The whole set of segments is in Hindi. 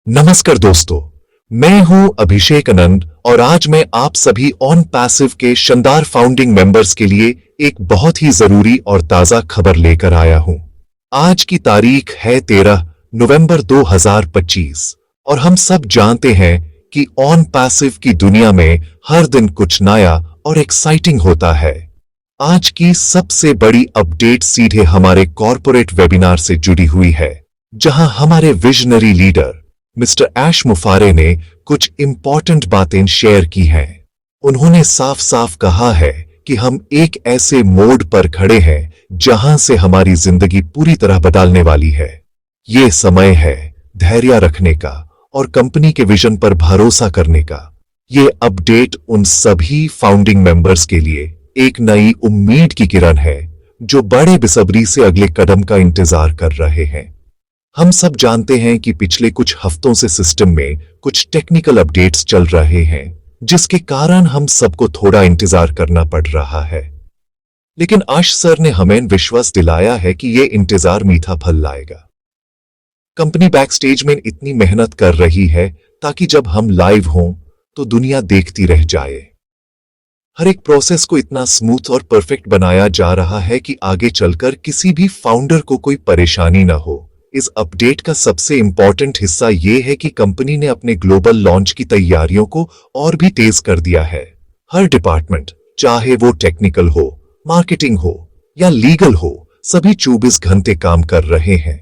नमस्कार दोस्तों, मैं हूं अभिषेक आनंद और आज मैं आप सभी ऑन पैसिव के शानदार फाउंडिंग मेंबर्स के लिए एक बहुत ही जरूरी और ताजा खबर लेकर आया हूं। आज की तारीख है 13 नवंबर 2025 और हम सब जानते हैं कि ऑन पैसिव की दुनिया में हर दिन कुछ नया और एक्साइटिंग होता है। आज की सबसे बड़ी अपडेट सीधे हमारे कॉर्पोरेट वेबिनार से जुड़ी हुई है, जहां हमारे विजनरी लीडर मिस्टर ऐश मुफारे ने कुछ इंपॉर्टेंट बातें शेयर की हैं। उन्होंने साफ साफ कहा है कि हम एक ऐसे मोड़ पर खड़े हैं जहां से हमारी जिंदगी पूरी तरह बदलने वाली है। ये समय है धैर्य रखने का और कंपनी के विजन पर भरोसा करने का। ये अपडेट उन सभी फाउंडिंग मेंबर्स के लिए एक नई उम्मीद की किरण है जो बड़े बेसब्री से अगले कदम का इंतजार कर रहे हैं। हम सब जानते हैं कि पिछले कुछ हफ्तों से सिस्टम में कुछ टेक्निकल अपडेट्स चल रहे हैं, जिसके कारण हम सबको थोड़ा इंतजार करना पड़ रहा है। लेकिन आश सर ने हमें विश्वास दिलाया है कि यह इंतजार मीठा फल लाएगा। कंपनी बैक स्टेज में इतनी मेहनत कर रही है ताकि जब हम लाइव हों तो दुनिया देखती रह जाए। हर एक प्रोसेस को इतना स्मूथ और परफेक्ट बनाया जा रहा है कि आगे चलकर किसी भी फाउंडर को कोई परेशानी ना हो। इस अपडेट का सबसे इंपॉर्टेंट हिस्सा यह है कि कंपनी ने अपने ग्लोबल लॉन्च की तैयारियों को और भी तेज कर दिया है। हर डिपार्टमेंट, चाहे वो टेक्निकल हो, मार्केटिंग हो या लीगल हो, सभी 24 घंटे काम कर रहे हैं।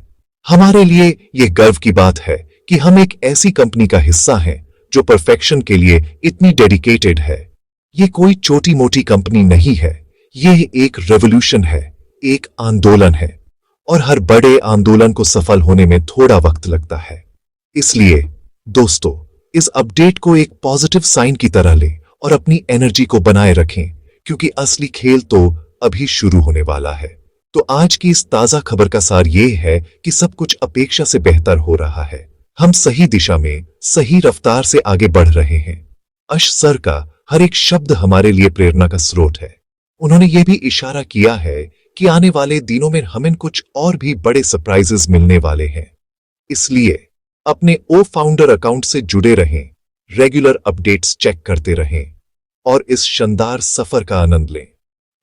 हमारे लिए यह गर्व की बात है कि हम एक ऐसी कंपनी का हिस्सा हैं जो परफेक्शन के लिए इतनी डेडिकेटेड है। ये कोई छोटी मोटी कंपनी नहीं है, ये एक रेवोल्यूशन है, एक आंदोलन है और हर बड़े आंदोलन को सफल होने में थोड़ा वक्त लगता है। इसलिए दोस्तों, इस अपडेट को एक पॉजिटिव साइन की तरह लें और अपनी एनर्जी को बनाए रखें, क्योंकि असली खेल तो अभी शुरू होने वाला है। तो आज की इस ताजा खबर का सार यह है कि सब कुछ अपेक्षा से बेहतर हो रहा है। हम सही दिशा में सही रफ्तार से आगे बढ़ रहे हैं। अश सर का हर एक शब्द हमारे लिए प्रेरणा का स्रोत है। उन्होंने ये भी इशारा किया है कि आने वाले दिनों में हमें कुछ और भी बड़े सरप्राइजेस मिलने वाले हैं। इसलिए अपने ओ फाउंडर अकाउंट से जुड़े रहें, रेगुलर अपडेट्स चेक करते रहें और इस शानदार सफर का आनंद लें।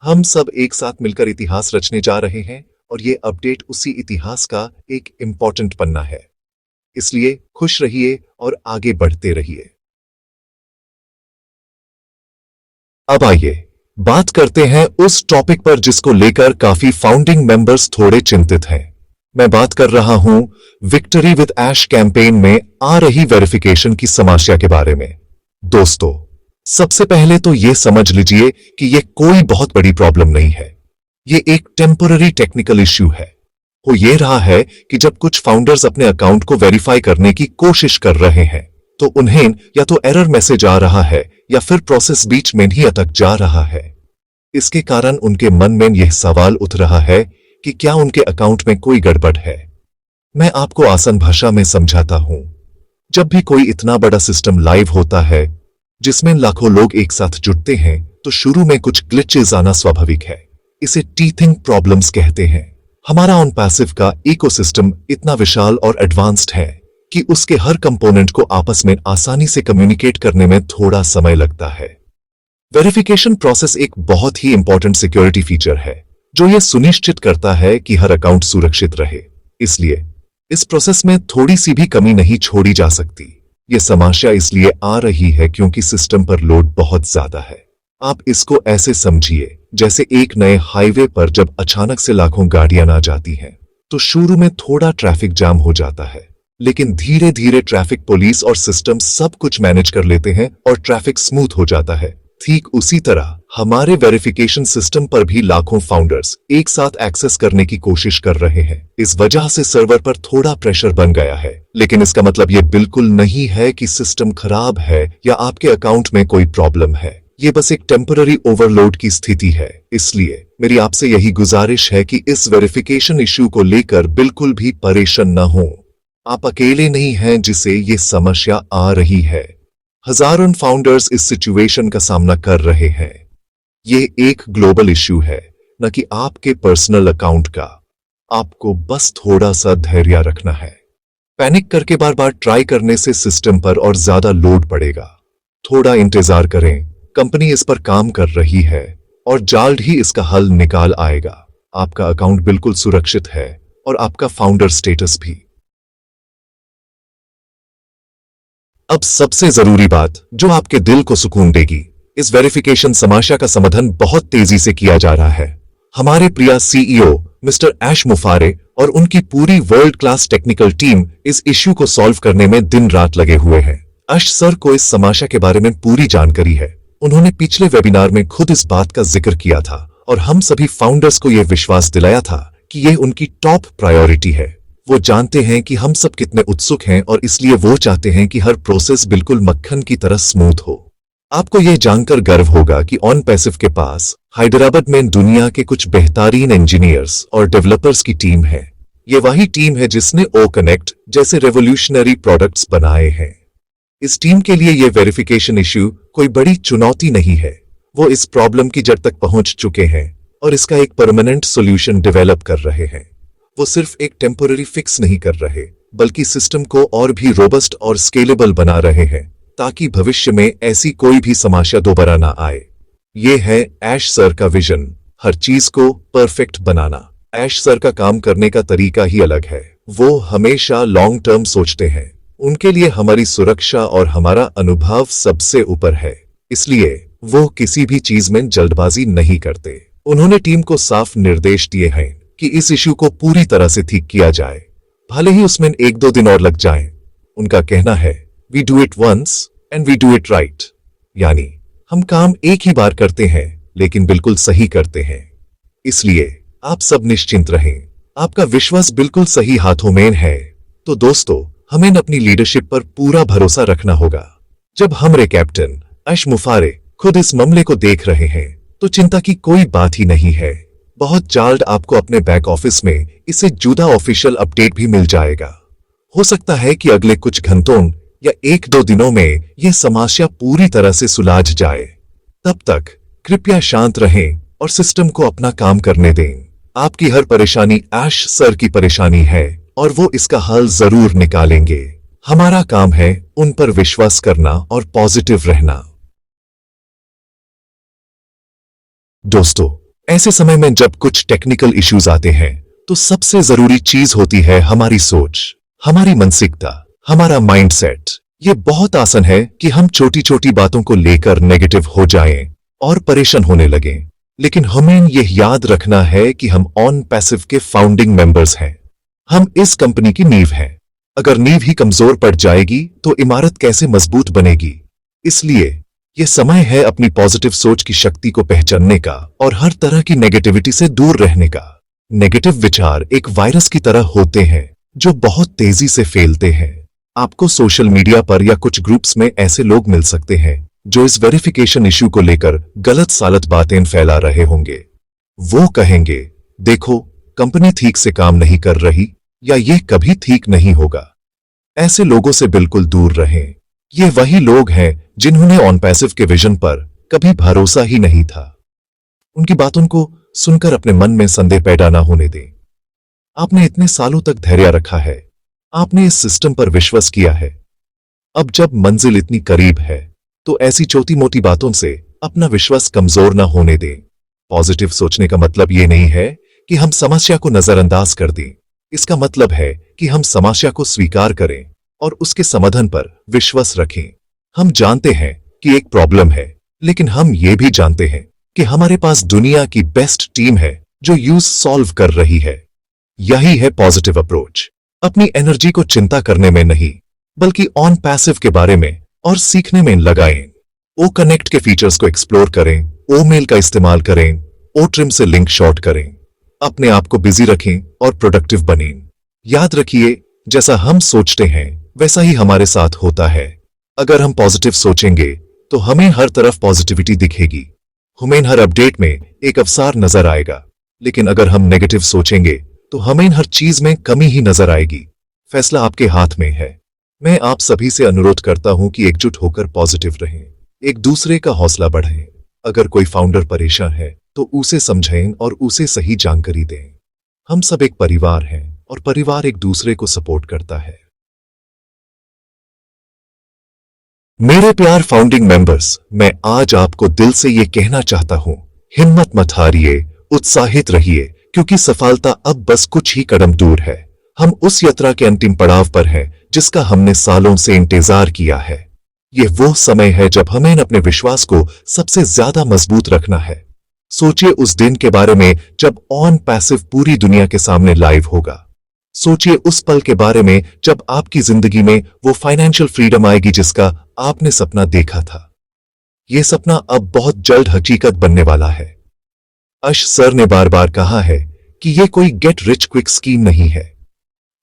हम सब एक साथ मिलकर इतिहास रचने जा रहे हैं और ये अपडेट उसी इतिहास का एक इंपॉर्टेंट पन्ना है। इसलिए खुश रहिए और आगे बढ़ते रहिए। अब आइए बात करते हैं उस टॉपिक पर जिसको लेकर काफी फाउंडिंग मेंबर्स थोड़े चिंतित हैं। मैं बात कर रहा हूं विक्ट्री विद ऐश कैंपेन में आ रही वेरिफिकेशन की समस्या के बारे में। दोस्तों, सबसे पहले तो यह समझ लीजिए कि यह कोई बहुत बड़ी प्रॉब्लम नहीं है। यह एक टेम्पररी टेक्निकल इश्यू है। वो ये रहा है कि जब कुछ फाउंडर्स अपने अकाउंट को वेरीफाई करने की कोशिश कर रहे हैं तो उन्हें या तो एरर मैसेज आ रहा है या फिर प्रोसेस बीच में ही अटक जा रहा है। इसके कारण उनके मन में यह सवाल उठ रहा है कि क्या उनके अकाउंट में कोई गड़बड़ है। मैं आपको आसान भाषा में समझाता हूं। जब भी कोई इतना बड़ा सिस्टम लाइव होता है जिसमें लाखों लोग एक साथ जुड़ते हैं तो शुरू में कुछ ग्लिचेस आना स्वाभाविक है। इसे टीथिंग प्रॉब्लम्स कहते हैं। हमारा ऑन पैसिव का इकोसिस्टम इतना विशाल और एडवांस्ड है कि उसके हर कंपोनेंट को आपस में आसानी से कम्युनिकेट करने में थोड़ा समय लगता है। वेरिफिकेशन प्रोसेस एक बहुत ही इंपॉर्टेंट सिक्योरिटी फीचर है जो यह सुनिश्चित करता है कि हर अकाउंट सुरक्षित रहे। इसलिए इस प्रोसेस में थोड़ी सी भी कमी नहीं छोड़ी जा सकती। यह समस्या इसलिए आ रही है क्योंकि सिस्टम पर लोड बहुत ज्यादा है। आप इसको ऐसे समझिए जैसे एक नए हाईवे पर जब अचानक से लाखों गाड़ियां आ जाती हैं तो शुरू में थोड़ा ट्रैफिक जाम हो जाता है, लेकिन धीरे धीरे ट्रैफिक पुलिस और सिस्टम सब कुछ मैनेज कर लेते हैं और ट्रैफिक स्मूथ हो जाता है। ठीक उसी तरह हमारे वेरिफिकेशन सिस्टम पर भी लाखों फाउंडर्स एक साथ एक्सेस करने की कोशिश कर रहे हैं। इस वजह से सर्वर पर थोड़ा प्रेशर बन गया है, लेकिन इसका मतलब यह बिल्कुल नहीं है कि सिस्टम खराब है या आपके अकाउंट में कोई प्रॉब्लम है। ये बस एक टेम्पररी ओवरलोड की स्थिति है। इसलिए मेरी आपसे यही गुजारिश है कि इस वेरिफिकेशन इश्यू को लेकर बिल्कुल भी परेशान न हो। आप अकेले नहीं हैं जिसे ये समस्या आ रही है। हजारों फाउंडर्स इस सिचुएशन का सामना कर रहे हैं। ये एक ग्लोबल इश्यू है, न कि आपके पर्सनल अकाउंट का। आपको बस थोड़ा सा धैर्य रखना है। पैनिक करके बार बार ट्राई करने से सिस्टम पर और ज्यादा लोड पड़ेगा। थोड़ा इंतजार करें, कंपनी इस पर काम कर रही है और जल्द ही इसका हल निकाल आएगा। आपका अकाउंट बिल्कुल सुरक्षित है और आपका फाउंडर स्टेटस भी। अब सबसे जरूरी बात जो आपके दिल को सुकून देगी, इस वेरिफिकेशन समस्या का समाधान बहुत तेजी से किया जा रहा है। हमारे प्रिय सीईओ मिस्टर ऐश मुफारे और उनकी पूरी वर्ल्ड क्लास टेक्निकल टीम इस इश्यू को सॉल्व करने में दिन रात लगे हुए हैं। ऐश सर को इस समस्या के बारे में पूरी जानकारी है। उन्होंने पिछले वेबिनार में खुद इस बात का जिक्र किया था और हम सभी फाउंडर्स को यह विश्वास दिलाया था कि यह उनकी टॉप प्रायोरिटी है। वो जानते हैं कि हम सब कितने उत्सुक हैं और इसलिए वो चाहते हैं कि हर प्रोसेस बिल्कुल मक्खन की तरह स्मूथ हो। आपको यह जानकर गर्व होगा कि ऑन पैसिव के पास हैदराबाद में दुनिया के कुछ बेहतरीन इंजीनियर्स और डेवलपर्स की टीम है। ये वही टीम है जिसने ओ कनेक्ट जैसे रेवोल्यूशनरी प्रोडक्ट्स बनाए हैं। इस टीम के लिए यह वेरिफिकेशन इश्यू कोई बड़ी चुनौती नहीं है। वो इस प्रॉब्लम की जड़ तक पहुंच चुके हैं और इसका एक परमानेंट सॉल्यूशन डेवलप कर रहे हैं। वो सिर्फ एक टेम्पररी फिक्स नहीं कर रहे, बल्कि सिस्टम को और भी रोबस्ट और स्केलेबल बना रहे हैं ताकि भविष्य में ऐसी कोई भी समस्या दोबारा ना आए। ये है ऐश सर का विजन, हर चीज को परफेक्ट बनाना। ऐश सर का काम करने का तरीका ही अलग है। वो हमेशा लॉन्ग टर्म सोचते हैं। उनके लिए हमारी सुरक्षा और हमारा अनुभव सबसे ऊपर है, इसलिए वो किसी भी चीज में जल्दबाजी नहीं करते। उन्होंने टीम को साफ निर्देश दिए हैं कि इस इश्यू को पूरी तरह से ठीक किया जाए, भले ही उसमें 1-2 दिन और लग जाएं। उनका कहना है we do it once and we do it right, यानी हम काम एक ही बार करते हैं लेकिन बिल्कुल सही करते हैं। इसलिए आप सब निश्चिंत रहें, आपका विश्वास बिल्कुल सही हाथों में है। तो दोस्तों, हमें अपनी लीडरशिप पर पूरा भरोसा रखना होगा। जब हमारे कैप्टन ऐश मुफारे खुद इस मामले को देख रहे हैं तो चिंता की कोई बात ही नहीं है। बहुत जल्द आपको अपने बैक ऑफिस में इससे जुड़ा ऑफिशियल अपडेट भी मिल जाएगा। हो सकता है कि अगले कुछ घंटों या 1-2 दिनों में यह समस्या पूरी तरह से सुलझ जाए। तब तक कृपया शांत रहें और सिस्टम को अपना काम करने दें। आपकी हर परेशानी ऐश सर की परेशानी है और वो इसका हल जरूर निकालेंगे। हमारा काम है उन पर विश्वास करना और पॉजिटिव रहना। दोस्तों, ऐसे समय में जब कुछ टेक्निकल इश्यूज आते हैं तो सबसे जरूरी चीज होती है हमारी सोच, हमारी मानसिकता, हमारा माइंडसेट। ये बहुत आसान है कि हम छोटी छोटी बातों को लेकर नेगेटिव हो जाएं और परेशान होने लगें, लेकिन हमें यह याद रखना है कि हम ऑन पैसिव के फाउंडिंग मेंबर्स हैं। हम इस कंपनी की नींव हैं। अगर नींव ही कमजोर पड़ जाएगी तो इमारत कैसे मजबूत बनेगी। इसलिए यह समय है अपनी पॉजिटिव सोच की शक्ति को पहचानने का और हर तरह की नेगेटिविटी से दूर रहने का। नेगेटिव विचार एक वायरस की तरह होते हैं जो बहुत तेजी से फैलते हैं। आपको सोशल मीडिया पर या कुछ ग्रुप्स में ऐसे लोग मिल सकते हैं जो इस वेरिफिकेशन इश्यू को लेकर गलत सालत बातें फैला रहे होंगे। वो कहेंगे, देखो कंपनी ठीक से काम नहीं कर रही या ये कभी ठीक नहीं होगा। ऐसे लोगों से बिल्कुल दूर रहें। ये वही लोग हैं जिन्होंने ऑन पैसिव के विजन पर कभी भरोसा ही नहीं था। उनकी बातों को सुनकर अपने मन में संदेह पैदा ना होने दें। आपने इतने सालों तक धैर्य रखा है, आपने इस सिस्टम पर विश्वास किया है। अब जब मंजिल इतनी करीब है तो ऐसी छोटी मोटी बातों से अपना विश्वास कमजोर ना होने दें। पॉजिटिव सोचने का मतलब ये नहीं है कि हम समस्या को नजरअंदाज कर दें। इसका मतलब है कि हम समस्या को स्वीकार करें और उसके समाधान पर विश्वास रखें। हम जानते हैं कि एक प्रॉब्लम है, लेकिन हम ये भी जानते हैं कि हमारे पास दुनिया की बेस्ट टीम है जो यूज सॉल्व कर रही है। यही है पॉजिटिव अप्रोच। अपनी एनर्जी को चिंता करने में नहीं, बल्कि ऑन पैसिव के बारे में और सीखने में लगाएं। ओ कनेक्ट के फीचर्स को एक्सप्लोर करें, ओ मेल का इस्तेमाल करें, ओ ट्रिम से लिंक शॉर्ट करें। अपने आप को बिजी रखें और प्रोडक्टिव बनें। याद रखिए, जैसा हम सोचते हैं वैसा ही हमारे साथ होता है। अगर हम पॉजिटिव सोचेंगे तो हमें हर तरफ पॉजिटिविटी दिखेगी। हमें हर अपडेट में एक अवसर नजर आएगा, लेकिन अगर हम नेगेटिव सोचेंगे तो हमें हर चीज में कमी ही नजर आएगी। फैसला आपके हाथ में है। मैं आप सभी से अनुरोध करता हूं कि एकजुट होकर पॉजिटिव रहें, एक दूसरे का हौसला बढ़ाएं। अगर कोई फाउंडर परेशान है तो उसे समझें और उसे सही जानकारी दें। हम सब एक परिवार हैं और परिवार एक दूसरे को सपोर्ट करता है। मेरे प्यार फाउंडिंग मेंबर्स, मैं आज आपको दिल से ये कहना चाहता हूं, हिम्मत मत हारिए, उत्साहित रहिए, क्योंकि सफलता अब बस कुछ ही कदम दूर है। हम उस यात्रा के अंतिम पड़ाव पर हैं, जिसका हमने सालों से इंतजार किया है। ये वो समय है जब हमें अपने विश्वास को सबसे ज्यादा मजबूत रखना है। सोचिए उस दिन के बारे में जब ऑन पैसिव पूरी दुनिया के सामने लाइव होगा। सोचिए उस पल के बारे में जब आपकी जिंदगी में वो फाइनेंशियल फ्रीडम आएगी जिसका आपने सपना देखा था। ये सपना अब बहुत जल्द हकीकत बनने वाला है। यश सर ने बार बार कहा है कि ये कोई गेट रिच क्विक स्कीम नहीं है।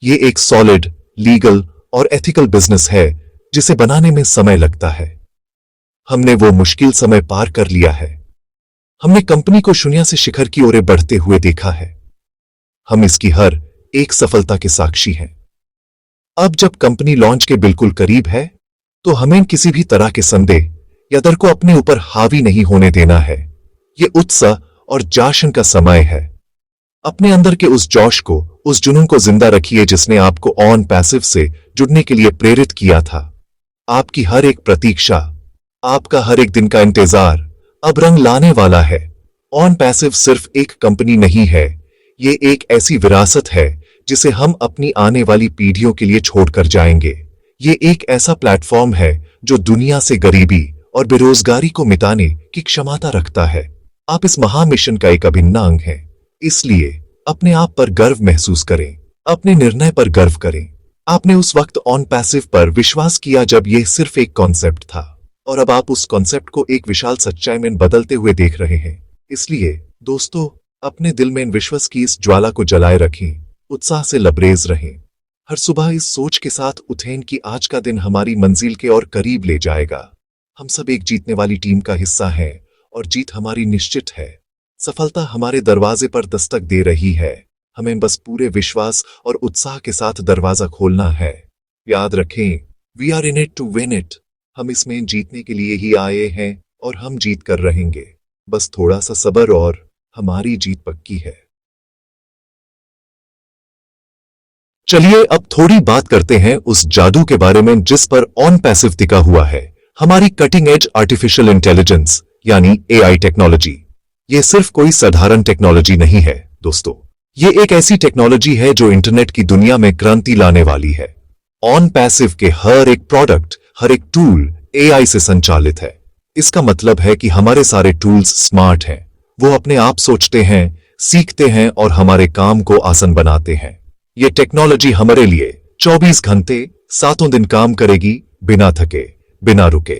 ये एक सॉलिड, लीगल और एथिकल बिजनेस है जिसे बनाने में समय लगता है। हमने वो मुश्किल समय पार कर लिया है। हमने कंपनी को शून्य से शिखर की ओर बढ़ते हुए देखा है। हम इसकी हर एक सफलता के साक्षी हैं। अब जब कंपनी लॉन्च के बिल्कुल करीब है, तो हमें किसी भी तरह के संदेह या डर को अपने ऊपर हावी नहीं होने देना है। ये उत्साह और जश्न का समय है। अपने अंदर के उस जोश को, उस जुनून को जिंदा रखिए जिसने आपको ऑन पैसिव से जुड़ने के लिए प्रेरित किया था। आपकी हर एक प्रतीक्षा, आपका हर एक दिन का इंतजार अब रंग लाने वाला है। ऑन पैसिव सिर्फ एक कंपनी नहीं है, ये एक ऐसी विरासत है जिसे हम अपनी आने वाली पीढ़ियों के लिए छोड़कर जाएंगे। ये एक ऐसा प्लेटफॉर्म है जो दुनिया से गरीबी और बेरोजगारी को मिटाने की क्षमता रखता है। आप इस महामिशन का एक अभिन्न अंग हैं। इसलिए अपने आप पर गर्व महसूस करें, अपने निर्णय पर गर्व करें। आपने उस वक्त ऑन पैसिव पर विश्वास किया जब यह सिर्फ एक कॉन्सेप्ट था, और अब आप उस कॉन्सेप्ट को एक विशाल सच्चाई में बदलते हुए देख रहे हैं। इसलिए दोस्तों, अपने दिल में इन विश्वास की इस ज्वाला को जलाए रखें, उत्साह से लबरेज रहें। हर सुबह इस सोच के साथ उठें कि आज का दिन हमारी मंजिल के और करीब ले जाएगा। हम सब एक जीतने वाली टीम का हिस्सा हैं और जीत हमारी निश्चित है। सफलता हमारे दरवाजे पर दस्तक दे रही है। हमें बस पूरे विश्वास और उत्साह के साथ दरवाजा खोलना है। याद रखें, we are in it to win it. हम इसमें जीतने के लिए ही आए हैं और हम जीत कर रहेंगे। बस थोड़ा सा सब्र और हमारी जीत पक्की है। चलिए अब थोड़ी बात करते हैं उस जादू के बारे में जिस पर ऑन पैसिव टिका हुआ है, हमारी कटिंग एज आर्टिफिशियल इंटेलिजेंस यानी एआई टेक्नोलॉजी। ये सिर्फ कोई साधारण टेक्नोलॉजी नहीं है दोस्तों, ये एक ऐसी टेक्नोलॉजी है जो इंटरनेट की दुनिया में क्रांति लाने वाली है। ऑन पैसिव के हर एक प्रोडक्ट, हर एक टूल एआई से संचालित है। इसका मतलब है कि हमारे सारे टूल्स स्मार्ट हैं। वो अपने आप सोचते हैं, सीखते हैं और हमारे काम को आसान बनाते हैं। ये टेक्नोलॉजी हमारे लिए 24 घंटे 7 दिन काम करेगी, बिना थके, बिना रुके।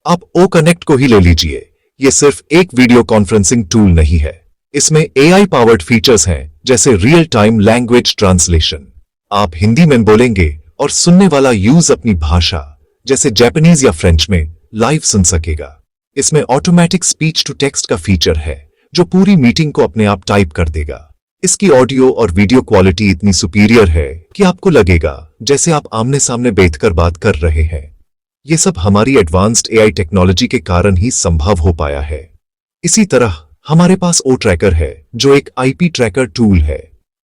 आप ओ कनेक्ट को ही ले लीजिए। ये सिर्फ एक वीडियो कॉन्फ्रेंसिंग टूल नहीं है। इसमें एआई पावर्ड फीचर्स हैं जैसे रियल टाइम लैंग्वेज ट्रांसलेशन। आप हिंदी में बोलेंगे और सुनने वाला यूज अपनी भाषा जैसे जापानीज या फ्रेंच में लाइव सुन सकेगा। इसमें ऑटोमेटिक स्पीच टू टेक्स्ट का फीचर है जो पूरी मीटिंग को अपने आप टाइप कर देगा। इसकी ऑडियो और वीडियो क्वालिटी इतनी सुपीरियर है कि आपको लगेगा जैसे आप आमने सामने बैठकर बात कर रहे हैं। ये सब हमारी एडवांस्ड एआई टेक्नोलॉजी के कारण ही संभव हो पाया है। इसी तरह हमारे पास ओ ट्रैकर है जो एक आईपी ट्रैकर टूल है,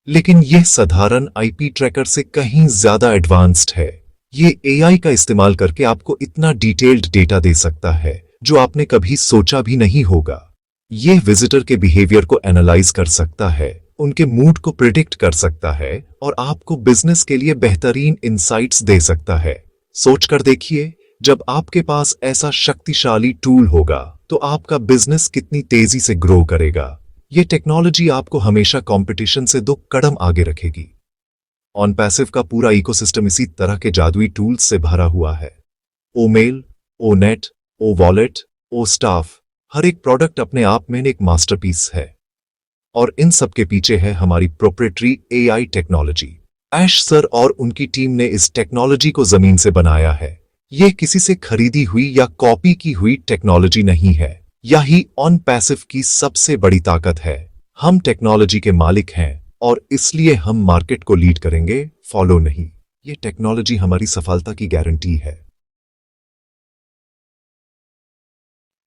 लेकिन यह साधारण आईपी ट्रैकर से कहीं ज्यादा एडवांस्ड है। ये एआई का इस्तेमाल करके आपको इतना डिटेल्ड डेटा दे सकता है जो आपने कभी सोचा भी नहीं होगा। यह विजिटर के बिहेवियर को एनालाइज कर सकता है, उनके मूड को प्रिडिक्ट कर सकता है और आपको बिजनेस के लिए बेहतरीन इंसाइट्स दे सकता है। सोचकर देखिए, जब आपके पास ऐसा शक्तिशाली टूल होगा तो आपका बिजनेस कितनी तेजी से ग्रो करेगा। यह टेक्नोलॉजी आपको हमेशा कंपटीशन से 2 कदम आगे रखेगी। ऑन पैसिव का पूरा इकोसिस्टम इसी तरह के जादुई टूल्स से भरा हुआ है। ओ मेल, ओ नेट, ओ वॉलेट, ओ स्टाफ, हर एक प्रोडक्ट अपने आप में एक मास्टरपीस है। और इन सब के पीछे है हमारी प्रोप्राइटरी एआई टेक्नोलॉजी। यश सर और उनकी टीम ने इस टेक्नोलॉजी को जमीन से बनाया है। यह किसी से खरीदी हुई या कॉपी की हुई टेक्नोलॉजी नहीं है। यही ऑन पैसिव की सबसे बड़ी ताकत है। हम टेक्नोलॉजी के मालिक हैं और इसलिए हम मार्केट को लीड करेंगे, फॉलो नहीं। ये टेक्नोलॉजी हमारी सफलता की गारंटी है।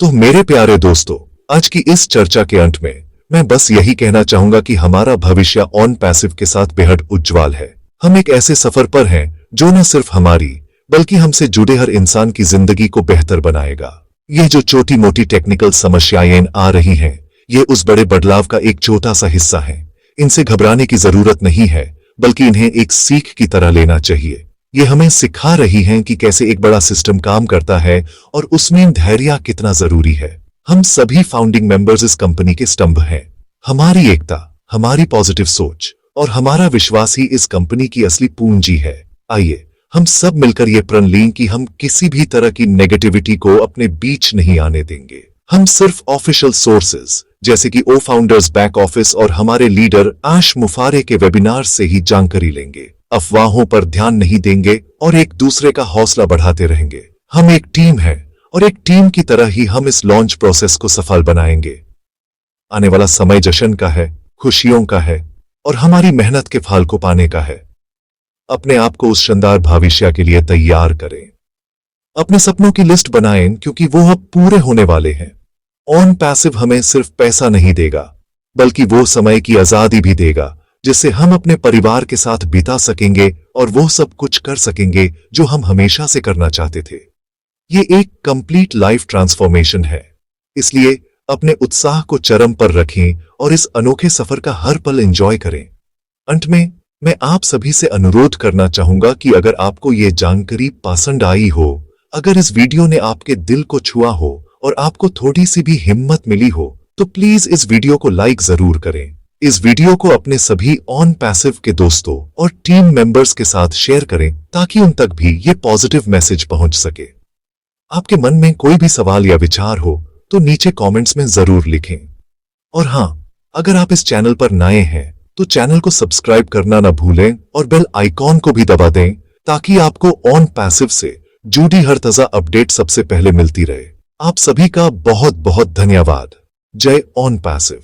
तो मेरे प्यारे दोस्तों, आज की इस चर्चा के अंत में मैं बस यही कहना चाहूंगा कि हमारा भविष्य ऑन पैसिव के साथ बेहद उज्जवल है। हम एक ऐसे सफर पर हैं जो न सिर्फ हमारी बल्कि हमसे जुड़े हर इंसान की जिंदगी को बेहतर बनाएगा। ये जो छोटी मोटी टेक्निकल समस्याएं आ रही हैं, ये उस बड़े बदलाव का एक छोटा सा हिस्सा है। इनसे घबराने की जरूरत नहीं है, बल्कि इन्हें एक सीख की तरह लेना चाहिए। ये हमें सिखा रही हैं कि कैसे एक बड़ा सिस्टम काम करता है और उसमें धैर्य कितना जरूरी है। हम सभी फाउंडिंग मेंबर्स इस कंपनी के स्तंभ हैं। हमारी एकता, हमारी पॉजिटिव सोच और हमारा विश्वास ही इस कंपनी की असली पूंजी है। आइए हम सब मिलकर ये प्रण लें कि हम किसी भी तरह की नेगेटिविटी को अपने बीच नहीं आने देंगे। हम सिर्फ ऑफिशियल सोर्सेज जैसे कि ओ फाउंडर्स बैक ऑफिस और हमारे लीडर आश मुफारे के वेबिनार से ही जानकारी लेंगे। अफवाहों पर ध्यान नहीं देंगे और एक दूसरे का हौसला बढ़ाते रहेंगे। हम एक टीम है और एक टीम की तरह ही हम इस लॉन्च प्रोसेस को सफल बनाएंगे। आने वाला समय जश्न का है, खुशियों का है और हमारी मेहनत के फल को पाने का है। अपने आप को उस शानदार भविष्य के लिए तैयार करें। अपने सपनों की लिस्ट बनाएं, क्योंकि वो अब पूरे होने वाले हैं। ऑन पैसिव हमें सिर्फ पैसा नहीं देगा, बल्कि वो समय की आजादी भी देगा जिससे हम अपने परिवार के साथ बिता सकेंगे और वो सब कुछ कर सकेंगे जो हम हमेशा से करना चाहते थे। ये एक कंप्लीट लाइफ ट्रांसफॉर्मेशन है, इसलिए अपने उत्साह को चरम पर रखें और इस अनोखे सफर का हर पल एंजॉय करें। अंत में मैं आप सभी से अनुरोध करना चाहूंगा कि अगर आपको ये जानकारी पसंद आई हो, अगर इस वीडियो ने आपके दिल को छुआ हो और आपको थोड़ी सी भी हिम्मत मिली हो, तो प्लीज इस वीडियो को लाइक जरूर करें। इस वीडियो को अपने सभी ऑन पैसिव के दोस्तों और टीम मेंबर्स के साथ शेयर करें ताकि उन तक भी ये पॉजिटिव मैसेज पहुंच सके। आपके मन में कोई भी सवाल या विचार हो तो नीचे कमेंट्स में जरूर लिखें। और हां, अगर आप इस चैनल पर नए हैं तो चैनल को सब्सक्राइब करना ना भूलें और बेल आइकॉन को भी दबा दें ताकि आपको ऑन पैसिव से जुड़ी हर ताजा अपडेट सबसे पहले मिलती रहे। आप सभी का बहुत बहुत धन्यवाद। जय ऑन पैसिव।